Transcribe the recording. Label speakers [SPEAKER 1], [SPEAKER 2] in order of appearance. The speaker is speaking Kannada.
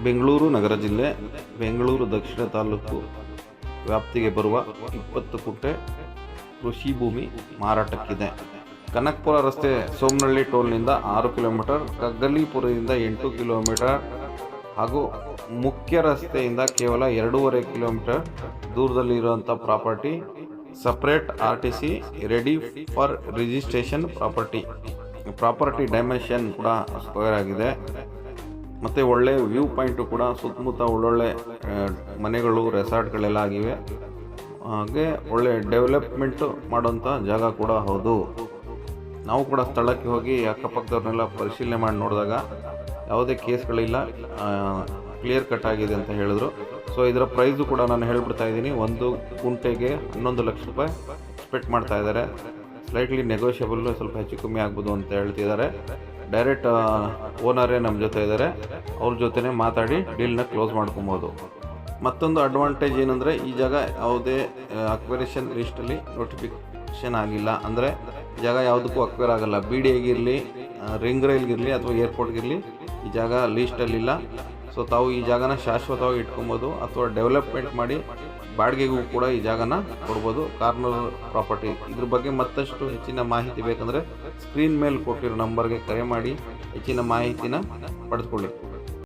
[SPEAKER 1] ಬೆಂಗಳೂರು ನಗರ ಜಿಲ್ಲೆ, ಬೆಂಗಳೂರು ದಕ್ಷಿಣ ತಾಲೂಕು ವ್ಯಾಪ್ತಿಗೆ ಬರುವ 20 ಗುಂಟೆ ಕೃಷಿ ಭೂಮಿ ಮಾರಾಟಕ್ಕಿದೆ. ಕನಕಪುರ ರಸ್ತೆ ಸೋಮನಹಳ್ಳಿ ಟೋಲ್ನಿಂದ 6 ಕಿಲೋಮೀಟರ್, ಕಗ್ಗಲೀಪುರದಿಂದ 8 ಕಿಲೋಮೀಟರ್ ಹಾಗೂ ಮುಖ್ಯ ರಸ್ತೆಯಿಂದ ಕೇವಲ 2.5 ಕಿಲೋಮೀಟರ್ ದೂರದಲ್ಲಿರುವಂಥ property. Separate RTC ready for registration property dimension ಕೂಡ ಸ್ಕ್ವೇರ್ ಆಗಿದೆ ಮತ್ತು ಒಳ್ಳೆ ವ್ಯೂ ಪಾಯಿಂಟು ಕೂಡ, ಸುತ್ತಮುತ್ತ ಒಳ್ಳೊಳ್ಳೆ ಮನೆಗಳು, ರೆಸಾರ್ಟ್ಗಳೆಲ್ಲ ಆಗಿವೆ. ಹಾಗೆ ಒಳ್ಳೆ ಡೆವಲಪ್ಮೆಂಟು ಮಾಡೋಂಥ ಜಾಗ ಕೂಡ ಹೌದು. ನಾವು ಕೂಡ ಸ್ಥಳಕ್ಕೆ ಹೋಗಿ ಅಕ್ಕಪಕ್ಕದವ್ರನ್ನೆಲ್ಲ ಪರಿಶೀಲನೆ ಮಾಡಿ ನೋಡಿದಾಗ ಯಾವುದೇ ಕೇಸ್ಗಳಿಲ್ಲ, ಕ್ಲಿಯರ್ ಕಟ್ ಆಗಿದೆ ಅಂತ ಹೇಳಿದ್ರು. ಸೊ ಇದರ ಪ್ರೈಸು ಕೂಡ ನಾನು ಹೇಳ್ಬಿಡ್ತಾ ಇದ್ದೀನಿ. 1 ಗುಂಟೆಗೆ 11 ಲಕ್ಷ ರೂಪಾಯಿ ಎಕ್ಸ್ಪೆಕ್ಟ್ ಮಾಡ್ತಾ ಇದ್ದಾರೆ. ಸ್ಲೈಟ್ಲಿ ನೆಗೋಷಿಯಬಲ್, ಸ್ವಲ್ಪ ಹೆಚ್ಚು ಕಮ್ಮಿ ಆಗ್ಬೋದು ಅಂತ ಹೇಳ್ತಿದ್ದಾರೆ. ಡೈರೆಕ್ಟ್ ಓನರೇ ನಮ್ಮ ಜೊತೆ ಇದ್ದಾರೆ, ಅವ್ರ ಜೊತೆನೇ ಮಾತಾಡಿ ಡೀಲ್ನ ಕ್ಲೋಸ್ ಮಾಡ್ಕೊಬೋದು. ಮತ್ತೊಂದು ಅಡ್ವಾಂಟೇಜ್ ಏನಂದರೆ, ಈ ಜಾಗ ಯಾವುದೇ ಅಕ್ವೇರೇಷನ್ ಲಿಸ್ಟಲ್ಲಿ ನೋಟಿಫಿಕೇಷನ್ ಆಗಿಲ್ಲ. ಅಂದರೆ ಜಾಗ ಯಾವುದಕ್ಕೂ ಅಕ್ವೇರ್ ಆಗಲ್ಲ. BDAಗಿರಲಿ, ರಿಂಗ್ ರೈಲ್ಗಿರಲಿ ಅಥವಾ ಏರ್ಪೋರ್ಟ್ಗಿರಲಿ ಈ ಜಾಗ ಲೀಸ್ಟಲ್ಲಿಲ್ಲ. ಸೊ ತಾವು ಈ ಜಾಗನ ಶಾಶ್ವತವಾಗಿ ಇಟ್ಕೊಬೋದು ಅಥವಾ ಡೆವಲಪ್ಮೆಂಟ್ ಮಾಡಿ ಬಾಡಿಗೆಗೂ ಕೂಡ ಈ ಜಾಗನ ಕೊಡ್ಬೋದು. Corner property. ಇದ್ರ ಬಗ್ಗೆ ಮತ್ತಷ್ಟು ಹೆಚ್ಚಿನ ಮಾಹಿತಿ ಬೇಕಂದರೆ ಸ್ಕ್ರೀನ್ ಮೇಲೆ ಕೊಟ್ಟಿರೋ ನಂಬರ್ಗೆ ಕರೆ ಮಾಡಿ ಹೆಚ್ಚಿನ ಮಾಹಿತಿನ ಪಡೆದುಕೊಳ್ಳಿ.